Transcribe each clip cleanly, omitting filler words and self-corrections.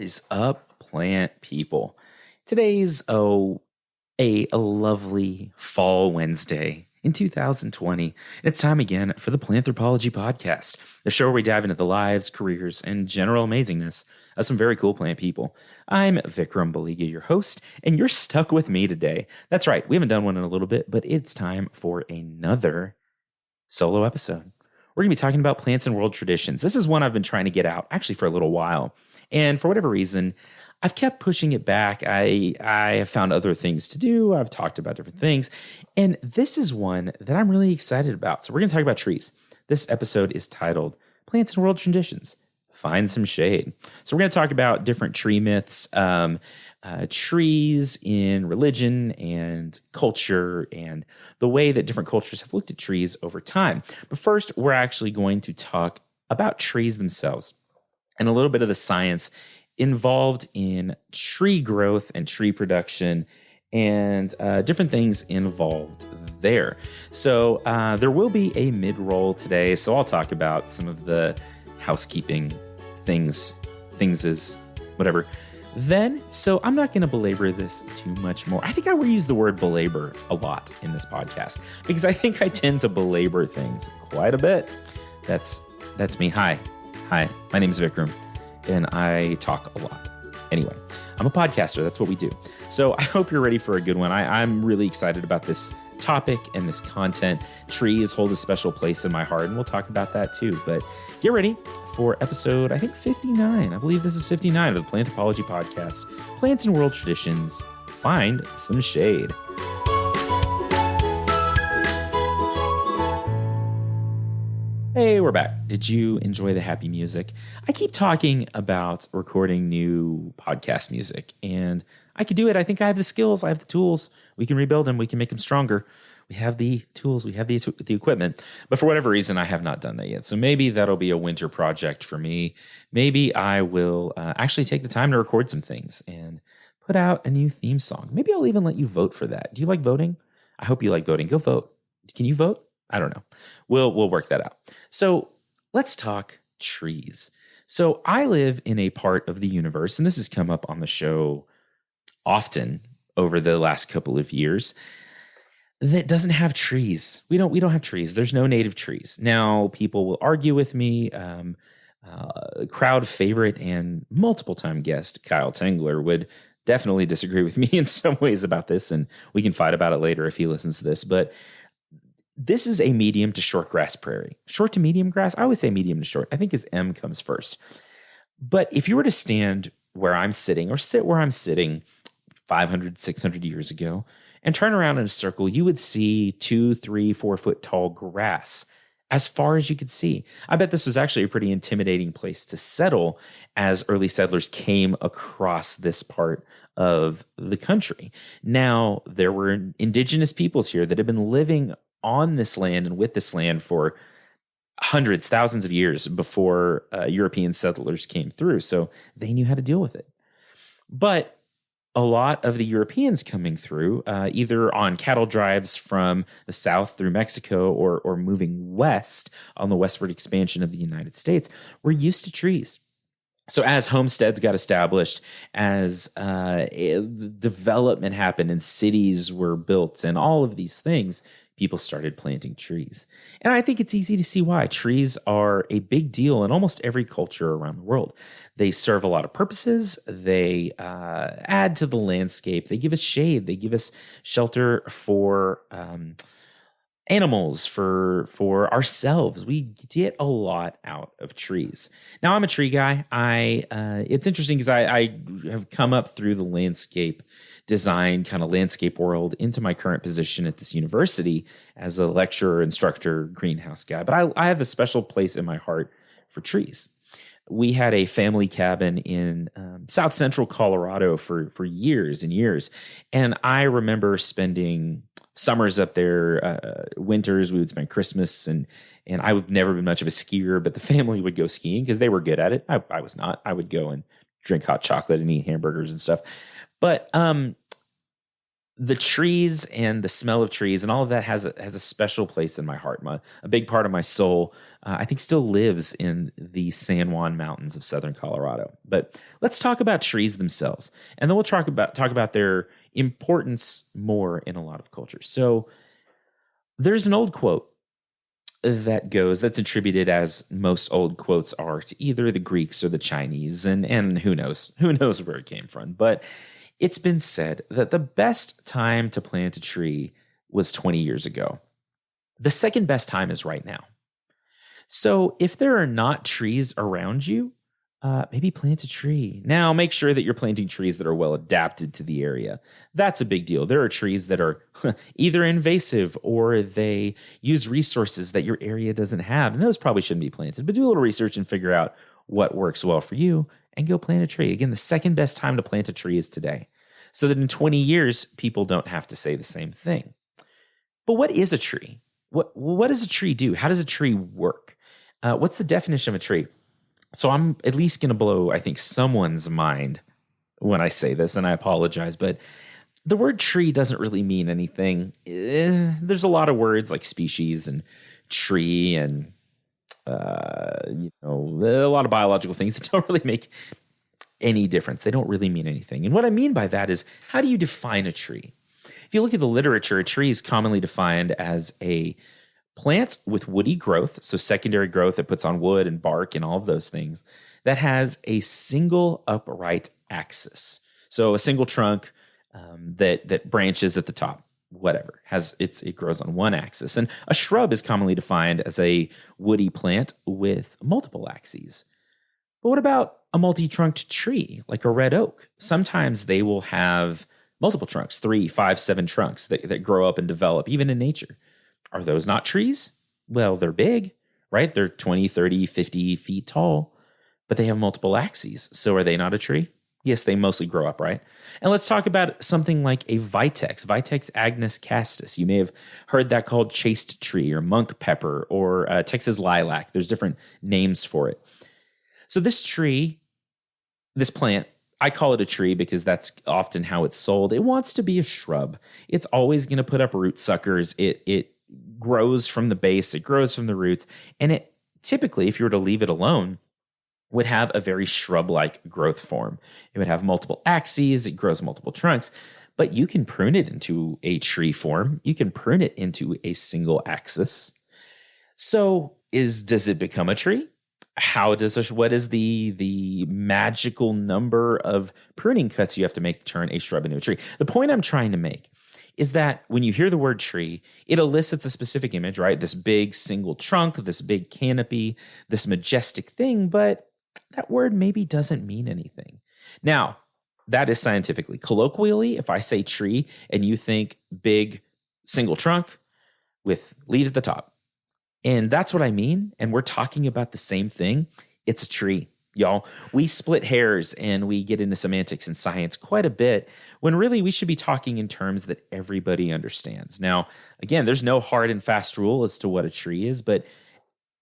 Is up, plant people? Today's a lovely fall Wednesday in 2020. And it's time again for the Planthropology Podcast, the show where we dive into the lives, careers, and general amazingness of some very cool plant people. I'm Vikram Baliga, your host, and you're stuck with me today. That's right, we haven't done one in a little bit, but it's time for another solo episode. We're going to be talking about plants and world traditions. This is one I've been trying to get out actually for a little while. And for whatever reason, I've kept pushing it back. I have found other things to do. I've talked about different things. And this is one that I'm really excited about. So we're going to talk about trees. This episode is titled Plants and World Traditions. Find some shade. So we're going to talk about different tree myths, trees in religion and culture, and the way that different cultures have looked at trees over time. But first, we're actually going to talk about trees themselves and a little bit of the science involved in tree growth and tree production and different things involved there. So there will be a mid-roll today. So I'll talk about some of the housekeeping things is whatever. Then, so I'm not going to belabor this too much more. I think I will use the word belabor a lot in this podcast because I think I tend to belabor things quite a bit. That's me. Hi, my name is Vikram, and I talk a lot. Anyway, I'm a podcaster. That's what we do. So I hope you're ready for a good one. I'm really excited about this topic and this content. Trees hold a special place in my heart, and we'll talk about that too. But get ready for episode, I think, 59. I believe this is 59 of the Planthropology Podcast. Plants and World Traditions. Find some shade. Hey, we're back. Did you enjoy the happy music? I keep talking about recording new podcast music, and I could do it. I think I have the skills. I have the tools. We can rebuild them. We can make them stronger. We have the tools. We have the equipment. But for whatever reason, I have not done that yet. So maybe that'll be a winter project for me. Maybe I will actually take the time to record some things and put out a new theme song. Maybe I'll even let you vote for that. Do you like voting? I hope you like voting. Go vote. Can you vote? I don't know. We'll work that out. So let's talk trees. So I live in a part of the universe, and this has come up on the show often over the last couple of years, that doesn't have trees. We don't have trees. There's no native trees. Now, people will argue with me. Crowd favorite and multiple time guest Kyle Tengler would definitely disagree with me in some ways about this, and we can fight about it later if he listens to this. But this is a medium to short grass prairie. Short to medium grass? I always say medium to short. I think his M comes first. But if you were to stand where I'm sitting or sit where I'm sitting 500, 600 years ago and turn around in a circle, you would see 2, 3, 4 foot tall grass as far as you could see. I bet this was actually a pretty intimidating place to settle as early settlers came across this part of the country. Now, there were indigenous peoples here that had been living on this land and with this land for hundreds, thousands of years before European settlers came through. So they knew how to deal with it. But a lot of the Europeans coming through, either on cattle drives from the south through Mexico or moving west on the westward expansion of the United States, were used to trees. So as homesteads got established, as development happened and cities were built and all of these things, people started planting trees. And I think it's easy to see why. Trees are a big deal in almost every culture around the world. They serve a lot of purposes. They add to the landscape. They give us shade. They give us shelter for animals, for ourselves. We get a lot out of trees. Now, I'm a tree guy. It's interesting because I have come up through the landscape design kind of landscape world into my current position at this university as a lecturer, instructor, greenhouse guy. But I have a special place in my heart for trees. We had a family cabin in South Central Colorado for years and years. And I remember spending summers up there, winters, we would spend Christmas, and I've never been much of a skier, but the family would go skiing because they were good at it. I was not. I would go and drink hot chocolate and eat hamburgers and stuff. But the trees and the smell of trees and all of that has a special place in my heart. A big part of my soul, I think, still lives in the San Juan Mountains of southern Colorado. But let's talk about trees themselves, and then we'll talk about their importance more in a lot of cultures. So there's an old quote that's attributed, as most old quotes are, to either the Greeks or the Chinese, and who knows where it came from. But it's been said that the best time to plant a tree was 20 years ago. The second best time is right now. So if there are not trees around you, maybe plant a tree. Now, make sure that you're planting trees that are well adapted to the area. That's a big deal. There are trees that are either invasive or they use resources that your area doesn't have, and those probably shouldn't be planted. But do a little research and figure out what works well for you and go plant a tree. Again, the second best time to plant a tree is today, so that in 20 years, people don't have to say the same thing. But what is a tree? What does a tree do? How does a tree work? What's the definition of a tree? So I'm at least going to blow, I think, someone's mind when I say this, and I apologize, but the word tree doesn't really mean anything. There's a lot of words like species and tree and a lot of biological things that don't really make any difference. They don't really mean anything. And what I mean by that is, how do you define a tree? If you look at the literature, a tree is commonly defined as a plant with woody growth, so secondary growth that puts on wood and bark and all of those things, that has a single upright axis. So a single trunk that branches at the top, whatever, it grows on one axis. And a shrub is commonly defined as a woody plant with multiple axes. But what about a multi-trunked tree like a red oak? Sometimes they will have multiple trunks, 3, 5, 7 trunks that grow up and develop, even in nature. Are those not trees? Well, they're big, right? They're 20, 30, 50 feet tall, but they have multiple axes. So are they not a tree? Yes, they mostly grow up, right? And let's talk about something like a Vitex agnus castus. You may have heard that called chaste tree or monk pepper or Texas lilac. There's different names for it. So this tree, this plant, I call it a tree because that's often how it's sold. It wants to be a shrub. It's always going to put up root suckers. It grows from the base, it grows from the roots, and it typically, if you were to leave it alone, would have a very shrub-like growth form. It would have multiple axes, it grows multiple trunks, but you can prune it into a tree form. You can prune it into a single axis. So does it become a tree? What is the magical number of pruning cuts you have to make to turn a shrub into a tree? The point I'm trying to make is that when you hear the word tree, it elicits a specific image, right? This big single trunk, this big canopy, this majestic thing, but that word maybe doesn't mean anything. Now, that is scientifically. Colloquially, if I say tree and you think big single trunk with leaves at the top, and that's what I mean, and we're talking about the same thing, it's a tree. Y'all, we split hairs and we get into semantics and science quite a bit when really we should be talking in terms that everybody understands. Now, again, there's no hard and fast rule as to what a tree is, but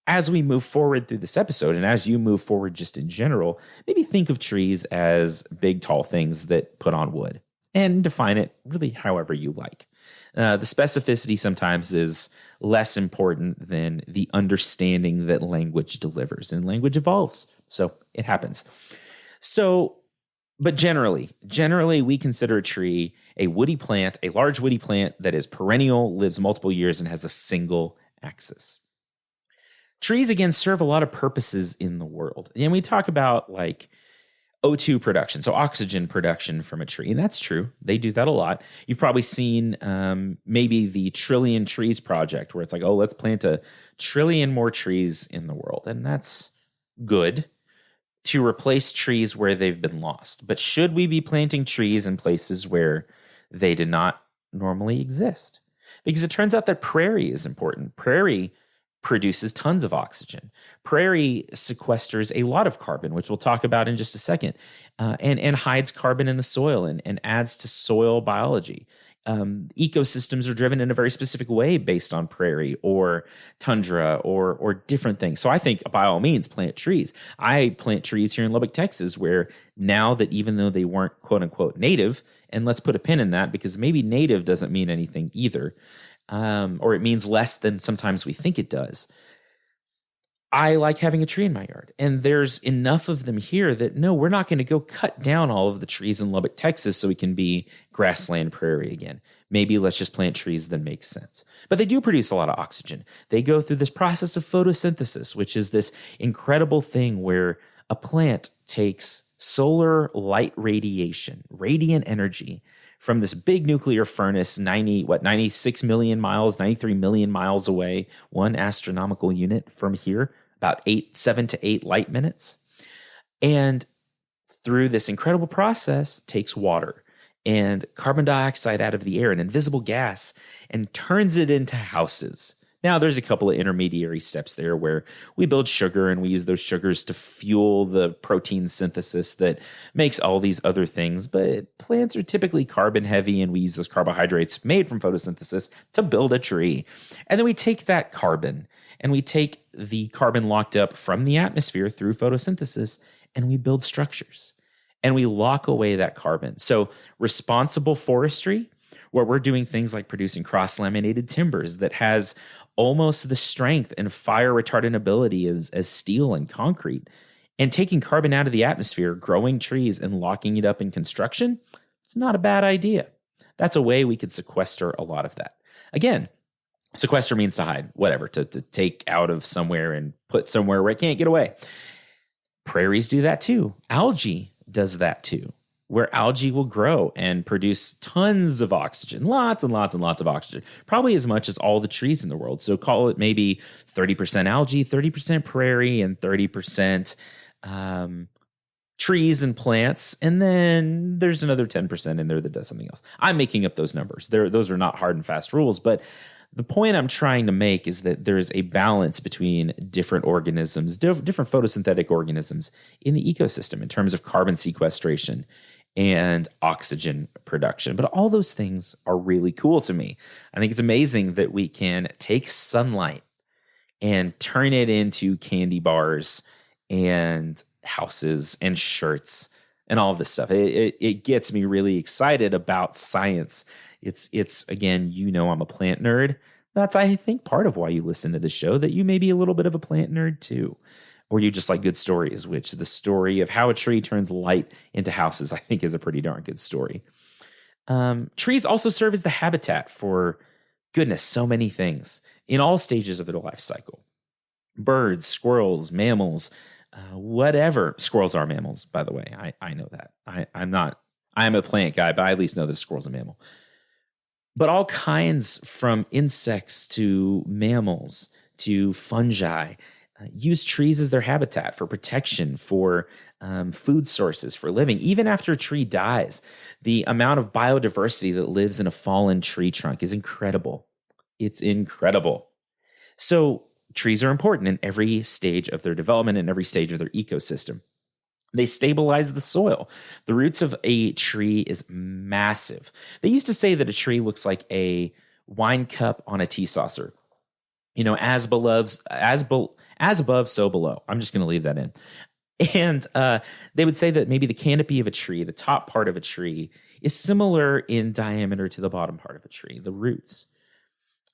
as we move forward through this episode and as you move forward just in general, maybe think of trees as big, tall things that put on wood and define it really however you like. The specificity sometimes is less important than the understanding that language delivers, and language evolves. So it happens. But generally, we consider a tree a woody plant, a large woody plant that is perennial, lives multiple years, and has a single axis. Trees, again, serve a lot of purposes in the world. And we talk about like O2 production, so oxygen production from a tree. And that's true. They do that a lot. You've probably seen maybe the Trillion Trees Project, where it's like, oh, let's plant 1 trillion more trees in the world. And that's good to replace trees where they've been lost. But should we be planting trees in places where they did not normally exist? Because it turns out that prairie is important. Prairie produces tons of oxygen. Prairie sequesters a lot of carbon, which we'll talk about in just a second, and hides carbon in the soil and adds to soil biology. Ecosystems are driven in a very specific way based on prairie or tundra or different things. So I think by all means plant trees. I plant trees here in Lubbock, Texas, where now that even though they weren't quote unquote native, and let's put a pin in that because maybe native doesn't mean anything either, or it means less than sometimes we think it does. I like having a tree in my yard, and there's enough of them here that no, we're not going to go cut down all of the trees in Lubbock, Texas, so we can be grassland prairie again. Maybe let's just plant trees that make sense. But they do produce a lot of oxygen. They go through this process of photosynthesis, which is this incredible thing where a plant takes solar light radiation, radiant energy, from this big nuclear furnace, 96 million miles, 93 million miles away, one astronomical unit from here, about 7 to 8 light minutes. And through this incredible process, takes water and carbon dioxide out of the air, an invisible gas, and turns it into houses. Now, there's a couple of intermediary steps there where we build sugar and we use those sugars to fuel the protein synthesis that makes all these other things. But plants are typically carbon heavy, and we use those carbohydrates made from photosynthesis to build a tree. And then we take that carbon and we take the carbon locked up from the atmosphere through photosynthesis and we build structures and we lock away that carbon. So responsible forestry, where we're doing things like producing cross-laminated timbers that has almost the strength and fire retardant ability as steel and concrete, and taking carbon out of the atmosphere, growing trees and locking it up in construction, it's not a bad idea. That's a way we could sequester a lot of that. Again, sequester means to hide, whatever, to take out of somewhere and put somewhere where it can't get away. Prairies do that too. Algae does that too, where algae will grow and produce tons of oxygen, lots and lots and lots of oxygen, probably as much as all the trees in the world. So call it maybe 30% algae, 30% prairie, and 30% trees and plants. And then there's another 10% in there that does something else. I'm making up those numbers. Those are not hard and fast rules, but the point I'm trying to make is that there's a balance between different organisms, different photosynthetic organisms in the ecosystem in terms of carbon sequestration and oxygen production. But all those things are really cool to me. I think it's amazing that we can take sunlight and turn it into candy bars and houses and shirts and all of this stuff. It gets me really excited about science. It's again, I'm a plant nerd. That's, I think, part of why you listen to the show, that you may be a little bit of a plant nerd too. Or you just like good stories, which the story of how a tree turns light into houses, I think, is a pretty darn good story. Trees also serve as the habitat for, goodness, so many things in all stages of their life cycle. Birds, squirrels, mammals, whatever. Squirrels are mammals, by the way. I know that. I'm a plant guy, but I at least know that a squirrel's a mammal. But all kinds, from insects to mammals to fungi, use trees as their habitat for protection, for food sources, for living. Even after a tree dies, the amount of biodiversity that lives in a fallen tree trunk is incredible. It's incredible. So trees are important in every stage of their development and every stage of their ecosystem. They stabilize the soil. The roots of a tree is massive. They used to say that a tree looks like a wine cup on a tea saucer. As above, so below. I'm just going to leave that in. And they would say that maybe the canopy of a tree, the top part of a tree, is similar in diameter to the bottom part of a tree, the roots.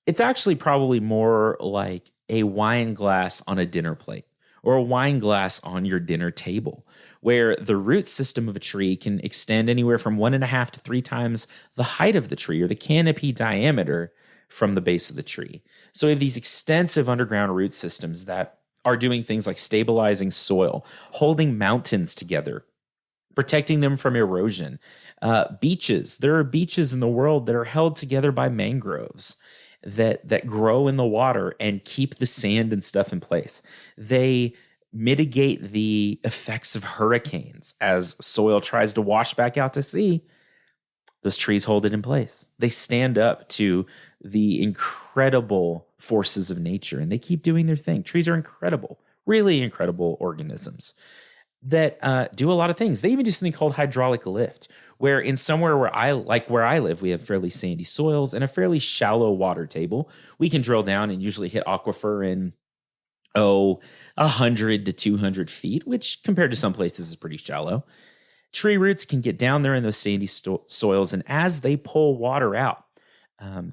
It's actually probably more like a wine glass on a dinner plate, or a wine glass on your dinner table, where the root system of a tree can extend anywhere from 1.5 to 3 times the height of the tree, or the canopy diameter from the base of the tree. So we have these extensive underground root systems that are doing things like stabilizing soil, holding mountains together, protecting them from erosion. Beaches. There are beaches in the world that are held together by mangroves that grow in the water and keep the sand and stuff in place. They mitigate the effects of hurricanes as soil tries to wash back out to sea. Those trees hold it in place. They stand up to the incredible forces of nature, and they keep doing their thing. Trees are incredible, really incredible organisms. that do a lot of things. They even do something called hydraulic lift, where in somewhere where I live, we have fairly sandy soils and a fairly shallow water table. We can drill down and usually hit aquifer in 100 to 200 feet, which compared to some places is pretty shallow. Tree roots can get down there in those sandy soils, and as they pull water out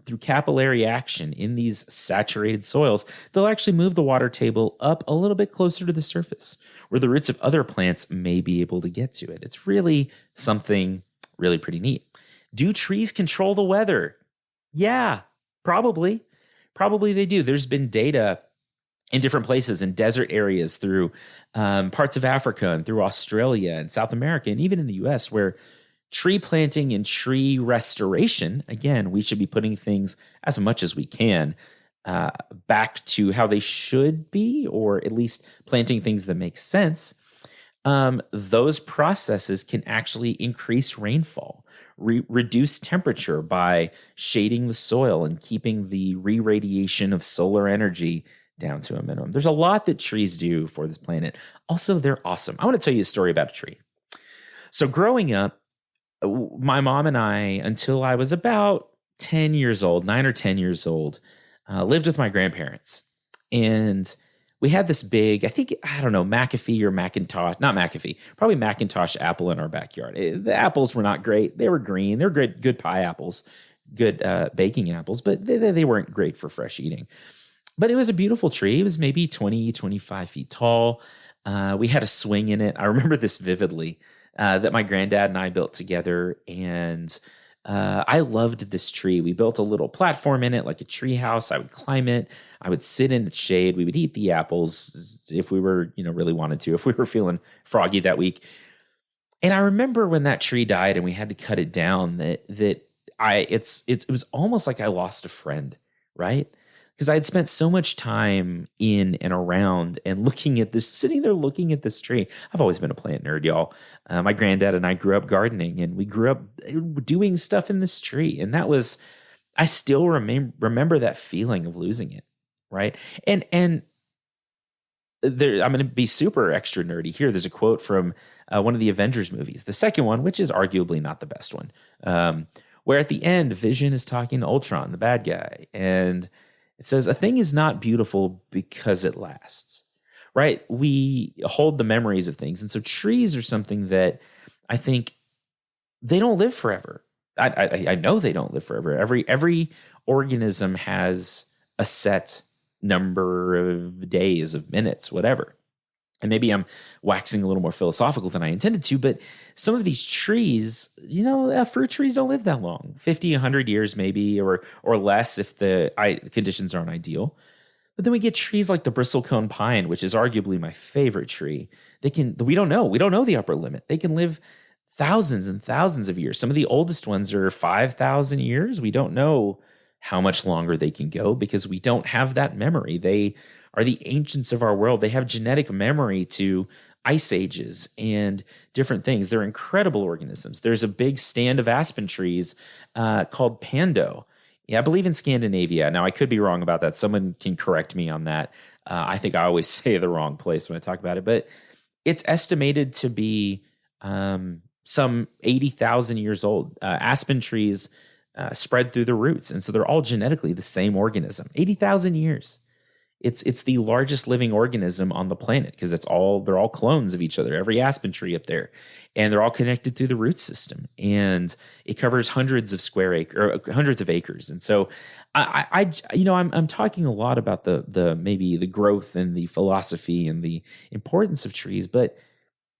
through capillary action in these saturated soils, they'll actually move the water table up a little bit closer to the surface, where the roots of other plants may be able to get to it. It's really something really pretty neat. Do trees control the weather? Yeah, probably. Probably they do. There's been data in different places, in desert areas, through parts of Africa and through Australia and South America, and even in the US, where tree planting and tree restoration, again, we should be putting things as much as we can back to how they should be, or at least planting things that make sense. Those processes can actually increase rainfall, reduce temperature by shading the soil and keeping the re-radiation of solar energy down to a minimum. There's a lot that trees do for this planet. Also, they're awesome. I want to tell you a story about a tree. So growing up, my mom and I, until I was about 10 years old, 9 or 10 years old, lived with my grandparents. And we had this big, McAfee or Macintosh, not McAfee, probably Macintosh apple in our backyard. The apples were not great. They were green. They were good pie apples, good baking apples, but they weren't great for fresh eating. But it was a beautiful tree. It was maybe 20, 25 feet tall. We had a swing in it. I remember this vividly, that my granddad and I built together. And I loved this tree. We built a little platform in it, like a tree house. I would climb it. I would sit in its shade. We would eat the apples if we were, really wanted to, if we were feeling froggy that week. And I remember when that tree died and we had to cut it down, it was almost like I lost a friend, right? Because I had spent so much time in and around and sitting there looking at this tree. I've always been a plant nerd, y'all. My granddad and I grew up gardening, and we grew up doing stuff in this tree. And I still remember that feeling of losing it, right? And there, I'm going to be super extra nerdy here. There's a quote from one of the Avengers movies, the second one, which is arguably not the best one, where at the end, Vision is talking to Ultron, the bad guy, and it says, "A thing is not beautiful because it lasts," right? We hold the memories of things. And so trees are something that I think they don't live forever. I know they don't live forever. Every organism has a set number of days, of minutes, whatever. And maybe I'm waxing a little more philosophical than I intended to, but some of these trees, fruit trees don't live that long, 50, 100 years maybe, or less if the conditions aren't ideal. But then we get trees like the bristlecone pine, which is arguably my favorite tree. We don't know the upper limit. They can live thousands and thousands of years. Some of the oldest ones are 5,000 years. We don't know how much longer they can go because we don't have that memory. They are the ancients of our world. They have genetic memory to ice ages and different things. They're incredible organisms. There's a big stand of aspen trees called Pando. Yeah, I believe in Scandinavia. Now, I could be wrong about that. Someone can correct me on that. I think I always say the wrong place when I talk about it. But it's estimated to be some 80,000 years old. Aspen trees spread through the roots. And so they're all genetically the same organism. 80,000 years. It's the largest living organism on the planet because they're all clones of each other. Every aspen tree up there, and they're all connected through the root system, and it covers hundreds of acres. And so, I'm talking a lot about the maybe the growth and the philosophy and the importance of trees. But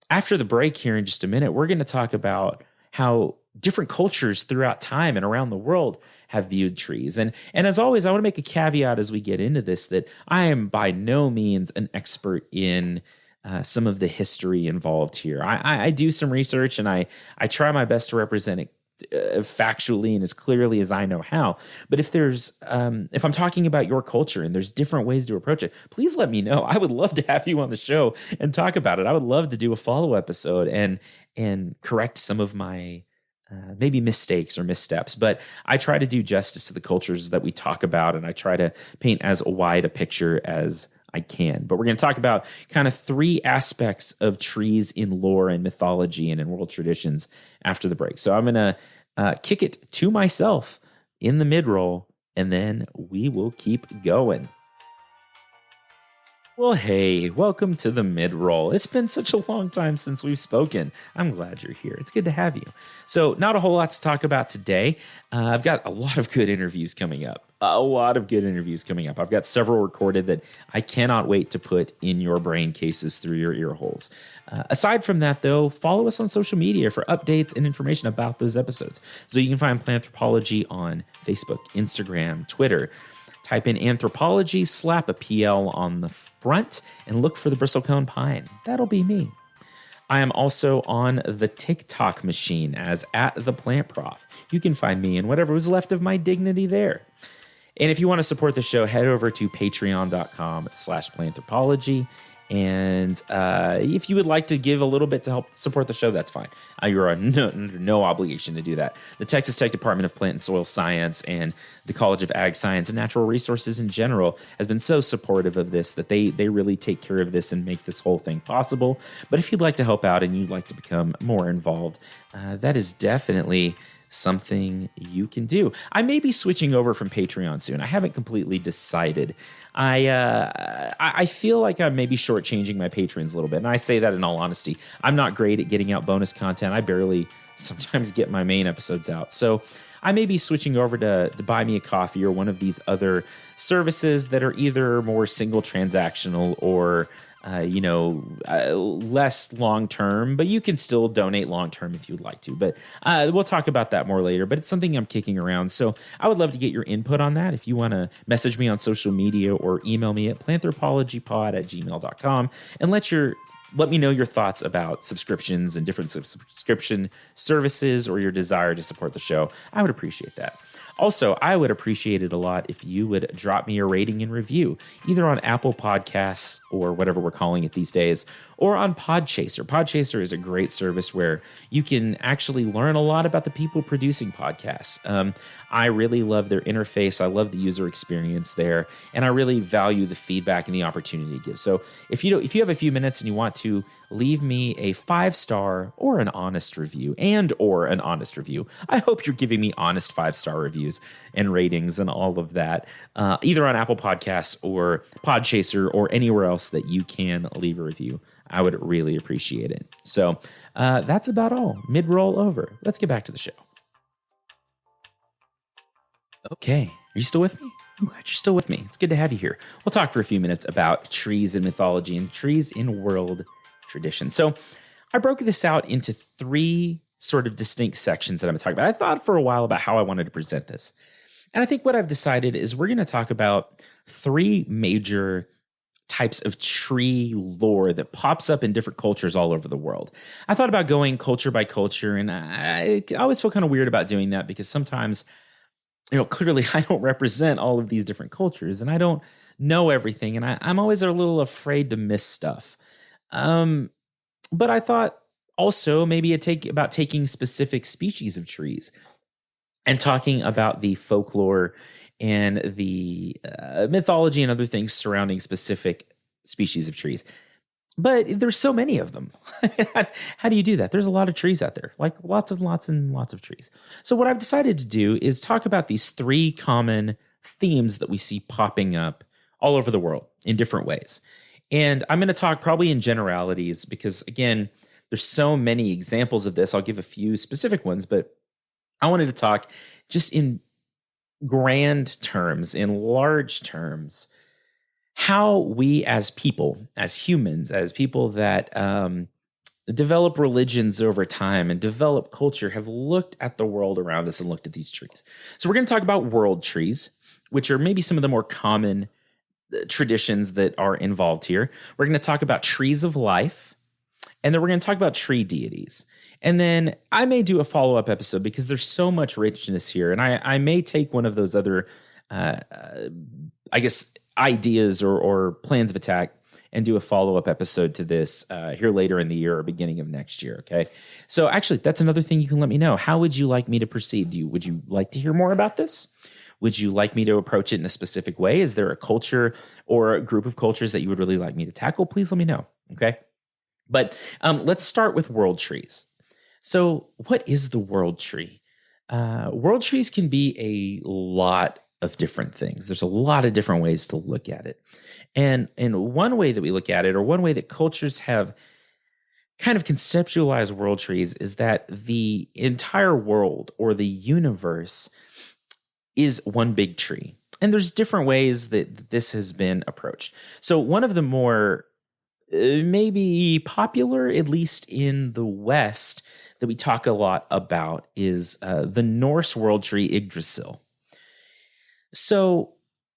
after the break here in just a minute, we're going to talk about how different cultures throughout time and around the world have viewed trees. And as always, I want to make a caveat as we get into this that I am by no means an expert in some of the history involved here. I do some research and I try my best to represent it factually and as clearly as I know how. But if I'm talking about your culture and there's different ways to approach it, please let me know. I would love to have you on the show and talk about it. I would love to do a follow episode and correct some of my maybe mistakes or missteps, but I try to do justice to the cultures that we talk about, and I try to paint as wide a picture as I can. But we're going to talk about kind of 3 aspects of trees in lore and mythology and in world traditions after the break. So I'm going to kick it to myself in the mid-roll, and then we will keep going. Well, hey, welcome to the mid-roll. It's been such a long time since we've spoken. I'm glad you're here. It's good to have you. So not a whole lot to talk about today. I've got a lot of good interviews coming up. I've got several recorded that I cannot wait to put in your brain cases through your ear holes. Aside from that, though, follow us on social media for updates and information about those episodes. So you can find Planthropology on Facebook, Instagram, Twitter. Type in anthropology, slap a PL on the front, and look for the bristlecone pine. That'll be me. I am also on the TikTok machine as @theplantprof. You can find me and whatever was left of my dignity there. And if you want to support the show, head over to patreon.com/planthropology. And if you would like to give a little bit to help support the show, that's fine. You're under no obligation to do that. The Texas Tech Department of Plant and Soil Science and the College of Ag Science and Natural Resources in general has been so supportive of this that they really take care of this and make this whole thing possible. But if you'd like to help out and you'd like to become more involved, that is definitely something you can do. I may be switching over from Patreon soon. I haven't completely decided. I feel like I'm maybe shortchanging my patrons a little bit, and I say that in all honesty. I'm not great at getting out bonus content. I barely sometimes get my main episodes out. So I may be switching over to Buy Me a Coffee or one of these other services that are either more single transactional or less long-term, but you can still donate long-term if you'd like to. But we'll talk about that more later, but it's something I'm kicking around. So I would love to get your input on that. If you want to message me on social media or email me at planthropologypod@gmail.com and let me know your thoughts about subscriptions and different subscription services or your desire to support the show. I would appreciate that. Also, I would appreciate it a lot if you would drop me a rating and review, either on Apple Podcasts or whatever we're calling it these days, or on Podchaser. Podchaser is a great service where you can actually learn a lot about the people producing podcasts. I really love their interface. I love the user experience there, and I really value the feedback and the opportunity to give. So if you have a few minutes and you want to leave me a 5-star or an honest review, I hope you're giving me honest 5-star reviews and ratings and all of that, either on Apple Podcasts or Podchaser or anywhere else that you can leave a review. I would really appreciate it. So that's about all. Mid-roll over. Let's get back to the show. Okay. Are you still with me? I'm glad you're still with me. It's good to have you here. We'll talk for a few minutes about trees in mythology and trees in world tradition. So I broke this out into 3 sort of distinct sections that I'm going to talk about. I thought for a while about how I wanted to present this. And I think what I've decided is we're going to talk about 3 major types of tree lore that pops up in different cultures all over the world. I thought about going culture by culture, and I always feel kind of weird about doing that because sometimes, clearly I don't represent all of these different cultures and I don't know everything, and I'm always a little afraid to miss stuff. But I thought also maybe about taking specific species of trees and talking about the folklore and the mythology and other things surrounding specific species of trees. But there's so many of them. How do you do that? There's a lot of trees out there, like lots and lots of trees. So what I've decided to do is talk about these 3 common themes that we see popping up all over the world in different ways. And I'm going to talk probably in generalities because, again, there's so many examples of this. I'll give a few specific ones, but I wanted to talk just in grand terms, in large terms, how we as people, as humans, as people that develop religions over time and develop culture have looked at the world around us and looked at these trees. So we're going to talk about world trees, which are maybe some of the more common traditions that are involved here. We're going to talk about trees of life, and then we're going to talk about tree deities. And then I may do a follow-up episode because there's so much richness here, and I may take one of those other, ideas or plans of attack and do a follow-up episode to this here later in the year or beginning of next year, okay? So actually, that's another thing you can let me know. How would you like me to proceed? Would you like to hear more about this? Would you like me to approach it in a specific way? Is there a culture or a group of cultures that you would really like me to tackle? Please let me know. Okay. But let's start with world trees. So, what is the world tree? World trees can be a lot of different things. There's a lot of different ways to look at it. And one way that we look at it, or one way that cultures have kind of conceptualized world trees, is that the entire world or the universe is one big tree. And there's different ways that this has been approached. So one of the more maybe popular, at least in the West, that we talk a lot about is the Norse world tree Yggdrasil. So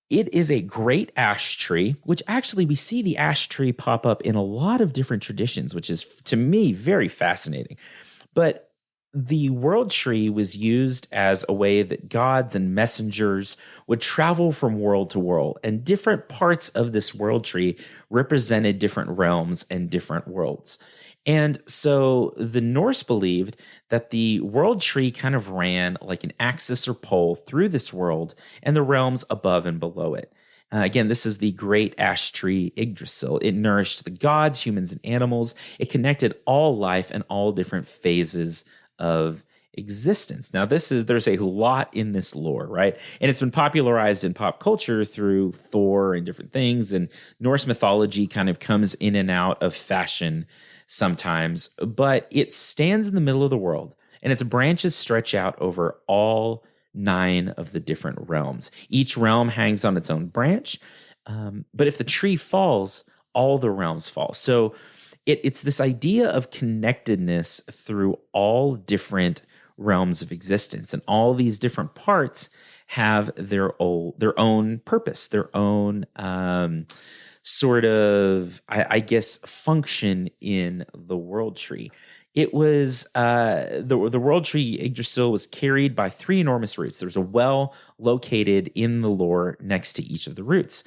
it is a great ash tree, which actually we see the ash tree pop up in a lot of different traditions, which is, to me, very fascinating. But the world tree was used as a way that gods and messengers would travel from world to world, and different parts of this world tree represented different realms and different worlds. And so the Norse believed that the world tree kind of ran like an axis or pole through this world and the realms above and below it. Again, this is the great ash tree Yggdrasil. It nourished the gods, humans, and animals. It connected all life and all different phases of existence. Now, there's a lot in this lore, right? And it's been popularized in pop culture through Thor and different things. And Norse mythology kind of comes in and out of fashion sometimes, but it stands in the middle of the world, and its branches stretch out over all 9 of the different realms. Each realm hangs on its own branch, but if the tree falls, all the realms fall. So it's this idea of connectedness through all different realms of existence, and all these different parts have their own purpose, their own sort of, I guess, function in the world tree. It was the world tree Yggdrasil was carried by 3 enormous roots. There's a well located in the lore next to each of the roots.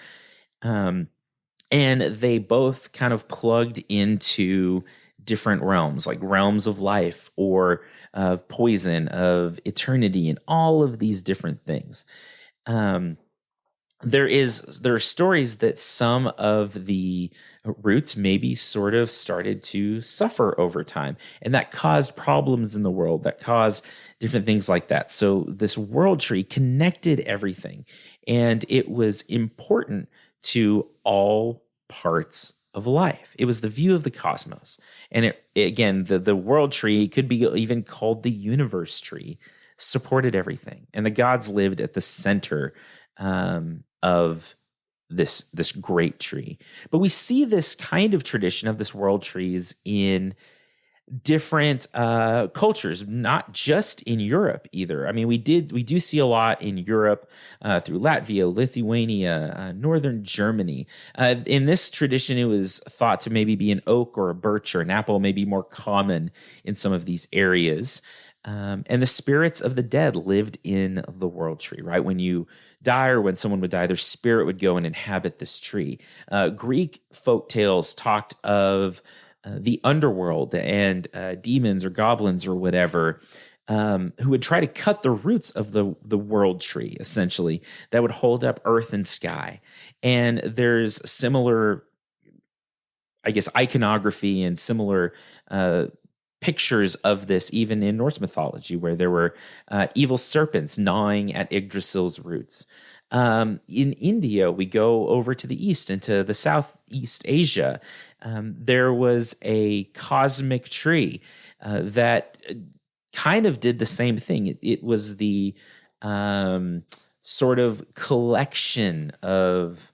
And they both kind of plugged into different realms, like realms of life or of poison, of eternity, and all of these different things. There are stories that some of the roots maybe sort of started to suffer over time, and that caused problems in the world, that caused different things like that. So this world tree connected everything, and it was important to all parts of life. It was the view of the cosmos. And the world tree could be even called the universe tree, supported everything. And the gods lived at the center of this great tree. But we see this kind of tradition of this world trees in different cultures, not just in Europe either. I mean, we do see a lot in Europe through Latvia, Lithuania, northern Germany. In this tradition, it was thought to maybe be an oak or a birch or an apple, maybe more common in some of these areas. And the spirits of the dead lived in the world tree, right? When you die or when someone would die, their spirit would go and inhabit this tree. Greek folk tales talked of the underworld and demons or goblins or whatever, who would try to cut the roots of the world tree, essentially, that would hold up earth and sky. And there's similar, I guess, iconography and similar pictures of this even in Norse mythology, where there were evil serpents gnawing at Yggdrasil's roots. In India, we go over to the east into the Southeast Asia. There was a cosmic tree that kind of did the same thing. It was the sort of collection of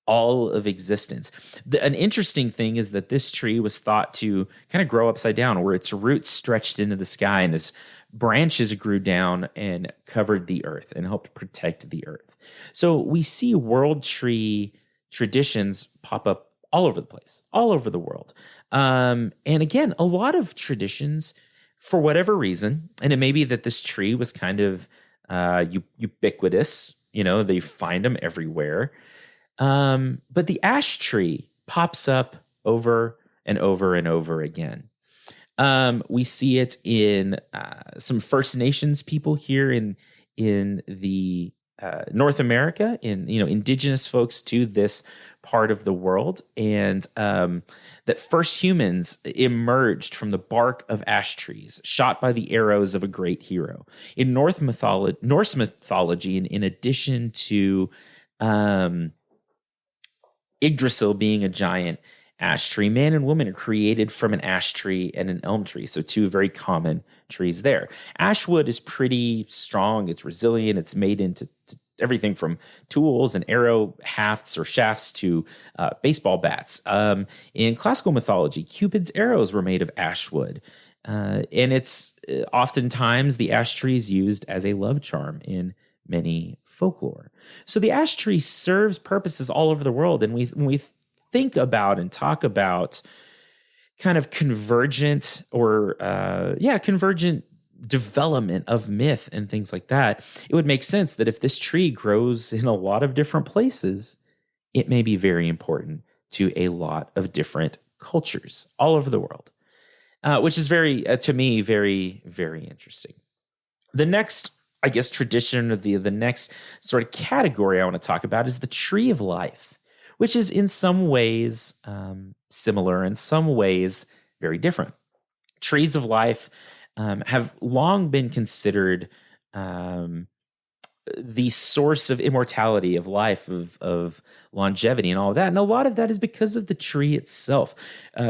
all of existence. An interesting thing is that this tree was thought to kind of grow upside down, where its roots stretched into the sky and its branches grew down and covered the earth and helped protect the earth. So we see world tree traditions pop up all over the place, all over the world. And again, a lot of traditions, for whatever reason, and it may be that this tree was kind of ubiquitous, they find them everywhere. But the ash tree pops up over and over and over again. We see it in some First Nations people here in the North America, in indigenous folks to this part of the world, and that first humans emerged from the bark of ash trees, shot by the arrows of a great hero. In Norse mythology, in addition to Yggdrasil being a giant ash tree, man and woman are created from an ash tree and an elm tree. So two very common trees there. Ash wood is pretty strong. It's resilient. It's made into everything from tools and arrow hafts or shafts to baseball bats. In classical mythology, Cupid's arrows were made of ash wood. And it's oftentimes the ash tree is used as a love charm in many folklore. So the ash tree serves purposes all over the world. And when we think about and talk about kind of convergent development of myth and things like that, it would make sense that if this tree grows in a lot of different places, it may be very important to a lot of different cultures all over the world, which is to me, very, very interesting. The next, I guess, tradition, or the next sort of category I want to talk about is the tree of life, which is in some ways similar, in some ways very different. Trees of life have long been considered the source of immortality, of life, of longevity, and all of that. And a lot of that is because of the tree itself.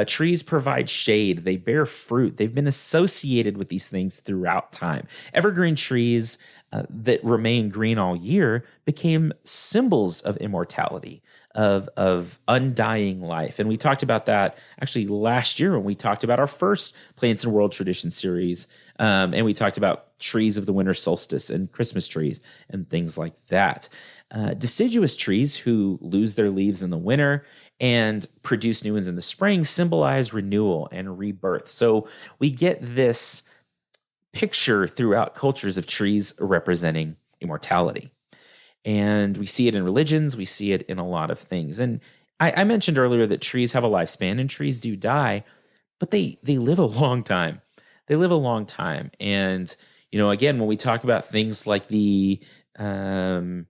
Trees provide shade. They bear fruit. They've been associated with these things throughout time. Evergreen trees that remain green all year became symbols of immortality, of undying life. And we talked about that actually last year when we talked about our first Plants and World Tradition series. And we talked about trees of the winter solstice and Christmas trees and things like that. Deciduous trees who lose their leaves in the winter and produce new ones in the spring symbolize renewal and rebirth. So we get this picture throughout cultures of trees representing immortality. And we see it in religions. We see it in a lot of things. And I mentioned earlier that trees have a lifespan and trees do die, but they live a long time. They live a long time. And, again, when we talk about things like the aspen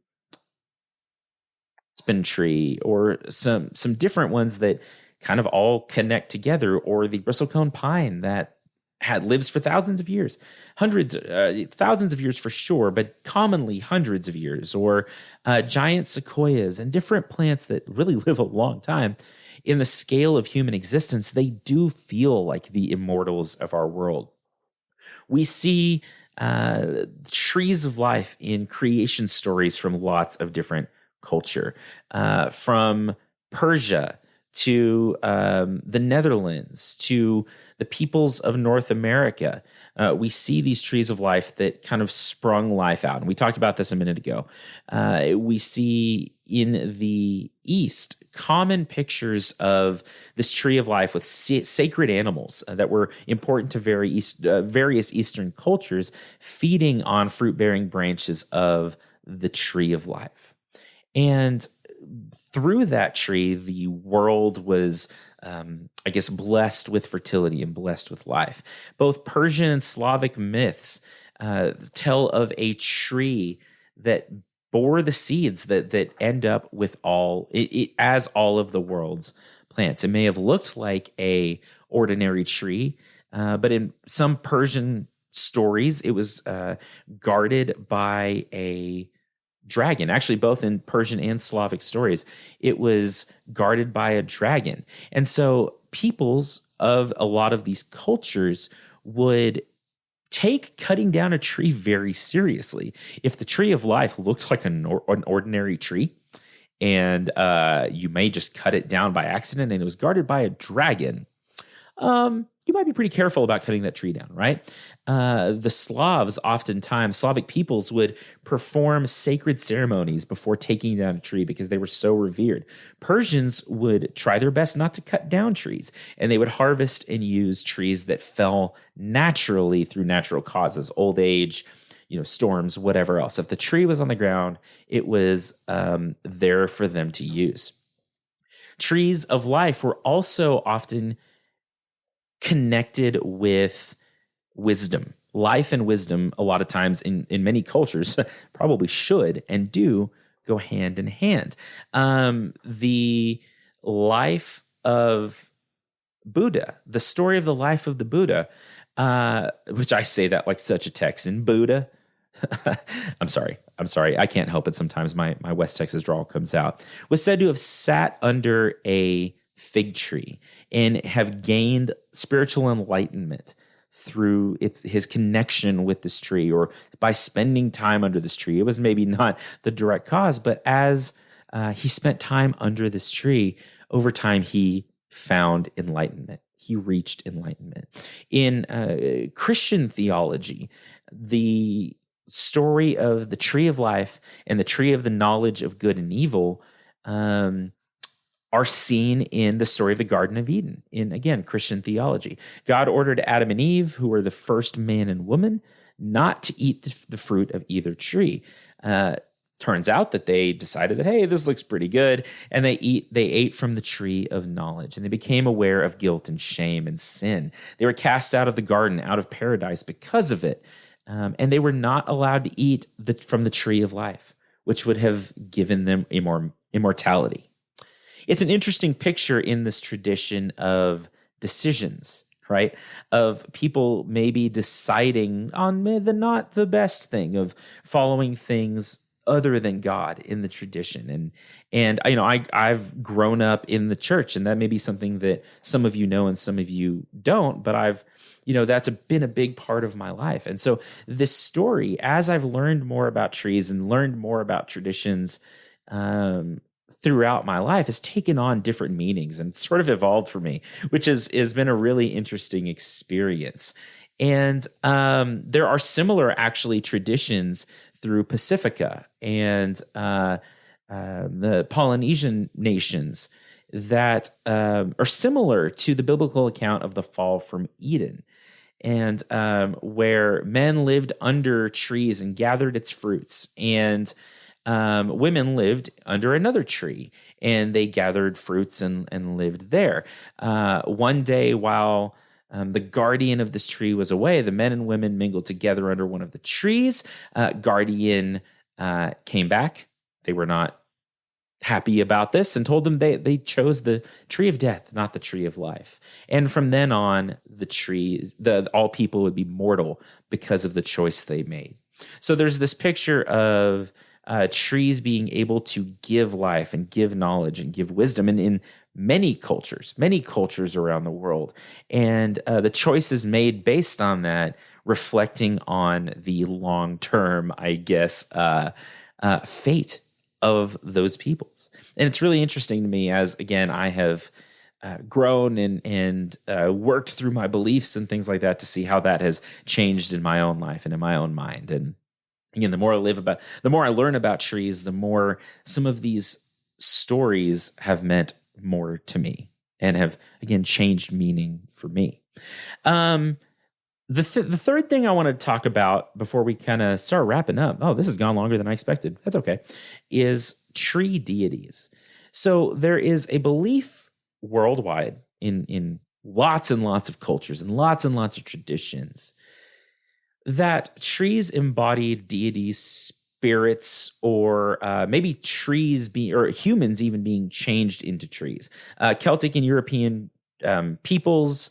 tree or some different ones that kind of all connect together, or the bristlecone pine that lives for thousands of years, thousands of years for sure, but commonly hundreds of years, or giant sequoias and different plants that really live a long time. In the scale of human existence, they do feel like the immortals of our world. We see trees of life in creation stories from lots of different culture, from Persia to the Netherlands, to the peoples of North America. We see these trees of life that kind of sprung life out. And we talked about this a minute ago. We see in the East common pictures of this tree of life with sacred animals that were important to various Eastern cultures, feeding on fruit-bearing branches of the tree of life. And through that tree, the world was, blessed with fertility and blessed with life. Both Persian and Slavic myths tell of a tree that bore the seeds that end up with as all of the world's plants. It may have looked like a ordinary tree, but in some Persian stories, it was guarded by a dragon. Actually, both in Persian and Slavic stories, it was guarded by a dragon. And so peoples of a lot of these cultures would take cutting down a tree very seriously. If the tree of life looked like an ordinary tree, and you may just cut it down by accident, and it was guarded by a dragon, you might be pretty careful about cutting that tree down, right? The Slavs, oftentimes, Slavic peoples would perform sacred ceremonies before taking down a tree because they were so revered. Persians would try their best not to cut down trees, and they would harvest and use trees that fell naturally through natural causes, old age, storms, whatever else. If the tree was on the ground, it was there for them to use. Trees of life were also often connected with wisdom, life and wisdom, a lot of times in many cultures, probably should and do go hand in hand. The life of Buddha, the story of the life of the Buddha, which I say that like such a Texan, Buddha. I'm sorry. I can't help it. Sometimes my West Texas drawl comes out. Was said to have sat under a fig tree and have gained spiritual enlightenment through his connection with this tree, or by spending time under this tree. It was maybe not the direct cause, but as he spent time under this tree, over time he found enlightenment. He reached enlightenment. In Christian theology, the story of the tree of life and the tree of the knowledge of good and evil are seen in the story of the Garden of Eden. In, again, Christian theology, God ordered Adam and Eve, who were the first man and woman, not to eat the fruit of either tree. Turns out that they decided that, hey, this looks pretty good, and they ate from the tree of knowledge, and they became aware of guilt and shame and sin. They were cast out of the garden, out of paradise because of it, and they were not allowed to eat from the tree of life, which would have given them immortality. It's an interesting picture in this tradition of decisions, right? Of people maybe deciding on not the best thing, of following things other than God in the tradition. And I've grown up in the church, and that may be something that some of you know and some of you don't, but that's been a big part of my life. And so this story, as I've learned more about trees and learned more about traditions throughout my life, has taken on different meanings and sort of evolved for me, which has been a really interesting experience. And there are similar, actually, traditions through Pacifica and the Polynesian nations that are similar to the biblical account of the fall from Eden, and where men lived under trees and gathered its fruits, and women lived under another tree and they gathered fruits and lived there. One day, while the guardian of this tree was away, the men and women mingled together under one of the trees. Guardian came back. They were not happy about this and told them they chose the tree of death, not the tree of life. And from then on, all people would be mortal because of the choice they made. So there's this picture of trees being able to give life and give knowledge and give wisdom, and in many cultures around the world, and the choices made based on that, reflecting on the long-term, I guess, fate of those peoples. And it's really interesting to me, as again I have grown and worked through my beliefs and things like that, to see how that has changed in my own life and in my own mind. And again, the more I learn about trees, the more some of these stories have meant more to me and have, again, changed meaning for me. The third thing I want to talk about before we kind of start wrapping up, this has gone longer than I expected. That's okay, is tree deities. So there is a belief worldwide in lots and lots of cultures and lots of traditions that trees embodied deities, spirits, or maybe trees or humans even being changed into trees. Celtic and European peoples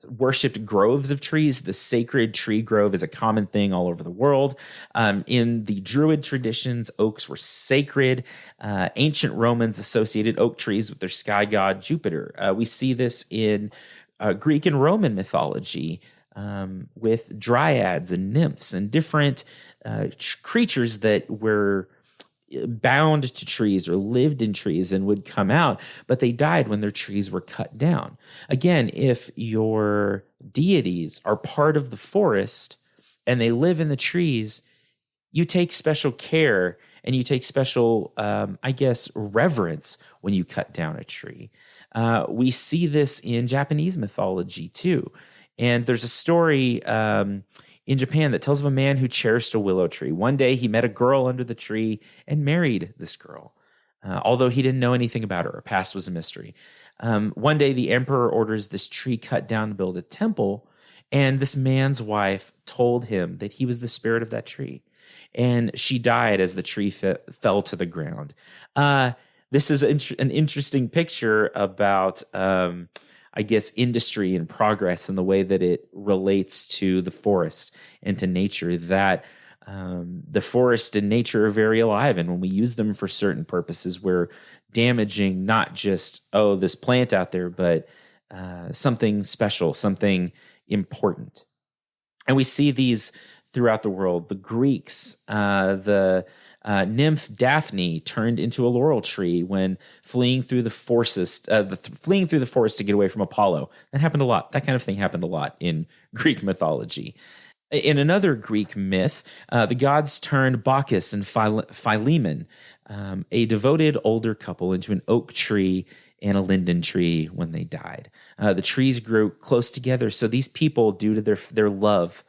worshipped groves of trees. The sacred tree grove is a common thing all over the world. In the Druid traditions, oaks were sacred. Ancient Romans associated oak trees with their sky god Jupiter. We see this in Greek and Roman mythology, with dryads and nymphs and different creatures that were bound to trees or lived in trees and would come out, but they died when their trees were cut down. Again, if your deities are part of the forest and they live in the trees, you take special care and you take special, reverence when you cut down a tree. We see this in Japanese mythology too. And there's a story in Japan that tells of a man who cherished a willow tree. One day he met a girl under the tree and married this girl, although he didn't know anything about her. Her past was a mystery. One day the emperor orders this tree cut down to build a temple, And this man's wife told him that he was the spirit of that tree. And she died as the tree fell to the ground. This is an interesting picture about, I guess, industry and progress and the way that it relates to the forest and to nature, that the forest and nature are very alive. And when we use them for certain purposes, we're damaging not just, this plant out there, but something special, something important. And we see these throughout the world. The Greeks, the nymph Daphne turned into a laurel tree when fleeing through the forest to get away from Apollo. That happened a lot. That kind of thing happened a lot in Greek mythology. In another Greek myth, the gods turned Bacchus and Philemon, a devoted older couple, into an oak tree and a linden tree when they died. The trees grew close together, so these people, due to their love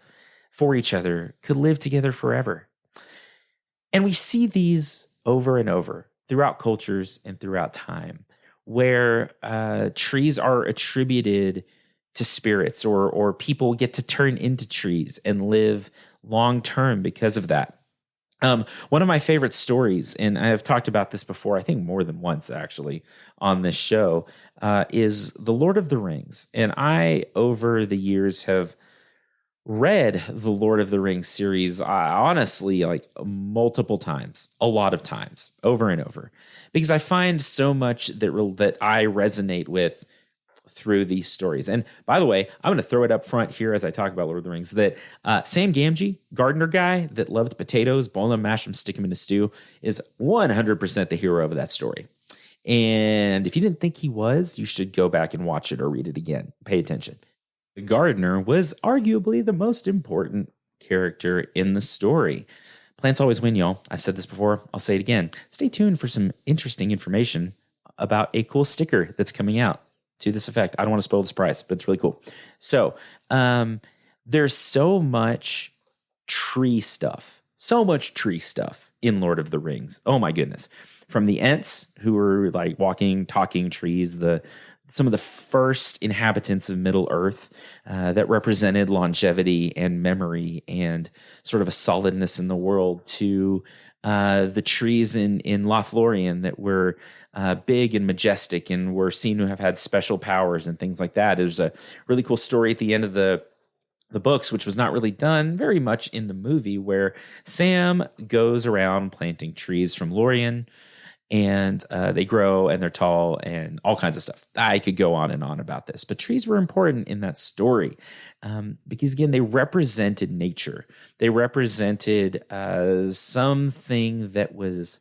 for each other, could live together forever. And we see these over and over throughout cultures and throughout time, where trees are attributed to spirits, or people get to turn into trees and live long term because of that. One of my favorite stories, and I have talked about this before, I think more than once actually, on this show, is The Lord of the Rings. And I, over the years, have read the Lord of the Rings series, honestly, like multiple times, a lot of times, over and over, because I find so much that I resonate with through these stories. And by the way, I'm going to throw it up front here as I talk about Lord of the Rings, that Sam Gamgee, gardener guy that loved potatoes, boil them, mash them, stick them in a stew, is 100% the hero of that story. And if you didn't think he was, you should go back and watch it or read it again. Pay attention. The gardener was arguably the most important character in the story. Plants always win, y'all. I've said this before. I'll say it again. Stay tuned for some interesting information about a cool sticker that's coming out to this effect. I don't want to spoil the surprise, but it's really cool. So there's so much tree stuff in Lord of the Rings. Oh my goodness. From the Ents, who were like walking, talking trees, some of the first inhabitants of Middle Earth that represented longevity and memory and sort of a solidness in the world, to the trees in Lothlorien that were big and majestic and were seen to have had special powers and things like that. There's a really cool story at the end of the books, which was not really done very much in the movie, where Sam goes around planting trees from Lorien, and they grow and they're tall and all kinds of stuff. I could go on and on about this, but trees were important in that story because, again, they represented nature. They represented something that was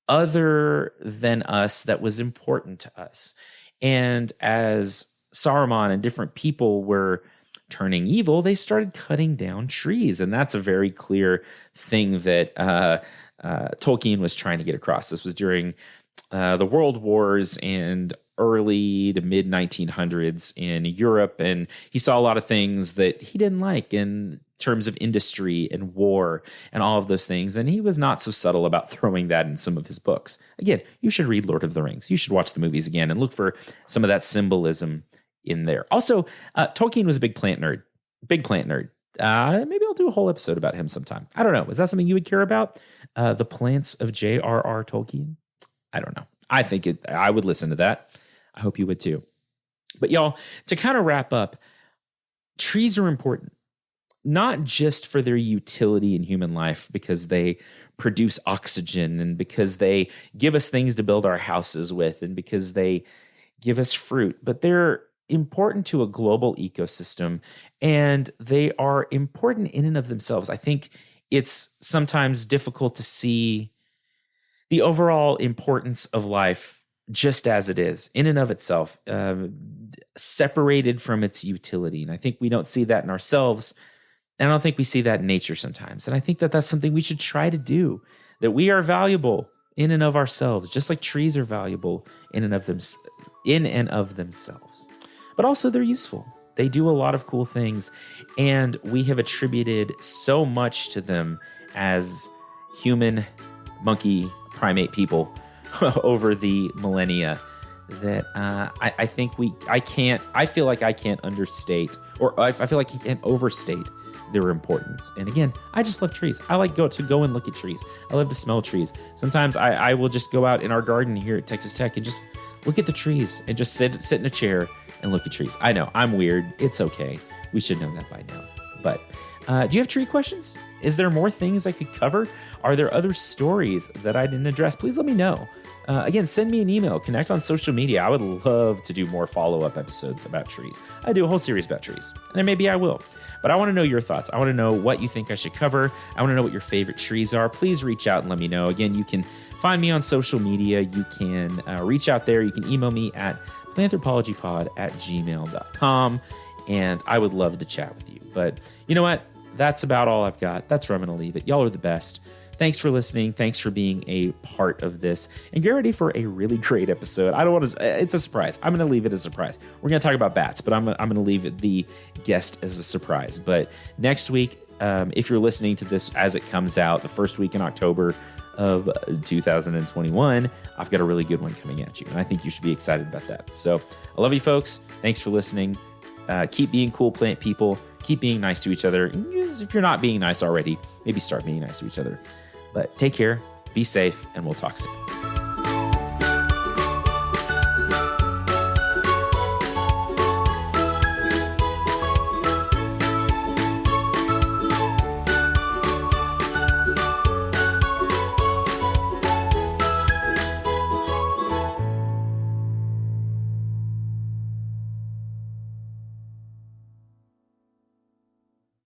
other than us, that was important to us. And as Saruman and different people were turning evil, they started cutting down trees. And that's a very clear thing that Tolkien was trying to get across. This was during the World Wars and early to mid 1900s in Europe, and he saw a lot of things that he didn't like in terms of industry and war and all of those things, and he was not so subtle about throwing that in some of his books. Again, you should read Lord of the Rings. You should watch the movies again and look for some of that symbolism in there. Also, Tolkien was a big plant nerd. Maybe I'll do a whole episode about him sometime. I don't know. Is that something you would care about? The plants of J.R.R. Tolkien? I don't know. I would listen to that. I hope you would too. But y'all, to kind of wrap up, trees are important, not just for their utility in human life because they produce oxygen and because they give us things to build our houses with and because they give us fruit, but they're important to a global ecosystem, and they are important in and of themselves. I think it's sometimes difficult to see the overall importance of life just as it is, in and of itself, separated from its utility. And I think we don't see that in ourselves, and I don't think we see that in nature sometimes. And I think that that's something we should try to do, that we are valuable in and of ourselves, just like trees are valuable in and of themselves. But also they're useful. They do a lot of cool things, and we have attributed so much to them as human, monkey, primate people over the millennia that I think I feel like I can't understate, or I feel like you can't overstate their importance. And again, I just love trees. I like to go and look at trees. I love to smell trees. Sometimes I will just go out in our garden here at Texas Tech and just look at the trees and just sit in a chair and look at trees. I know, I'm weird. It's okay. We should know that by now. But do you have tree questions? Is there more things I could cover? Are there other stories that I didn't address? Please let me know. Again, send me an email, connect on social media. I would love to do more follow-up episodes about trees. I do a whole series about trees, and maybe I will. But I want to know your thoughts. I want to know what you think I should cover. I want to know what your favorite trees are. Please reach out and let me know. Again, you can find me on social media. You can reach out there. You can email me at planthropologypod@gmail.com, and I would love to chat with you. But you know what? That's about all I've got. That's where I'm going to leave it. Y'all are the best. Thanks for listening. Thanks for being a part of this. And get ready for a really great episode. I don't want to, it's a surprise. I'm going to leave it as a surprise. We're going to talk about bats, but I'm going to leave the guest as a surprise. But next week, if you're listening to this as it comes out, the first week in October of 2021, I've got a really good one coming at you. And I think you should be excited about that. So I love you folks. Thanks for listening. Keep being cool plant people. Keep being nice to each other. If you're not being nice already, maybe start being nice to each other. But take care, be safe, and we'll talk soon.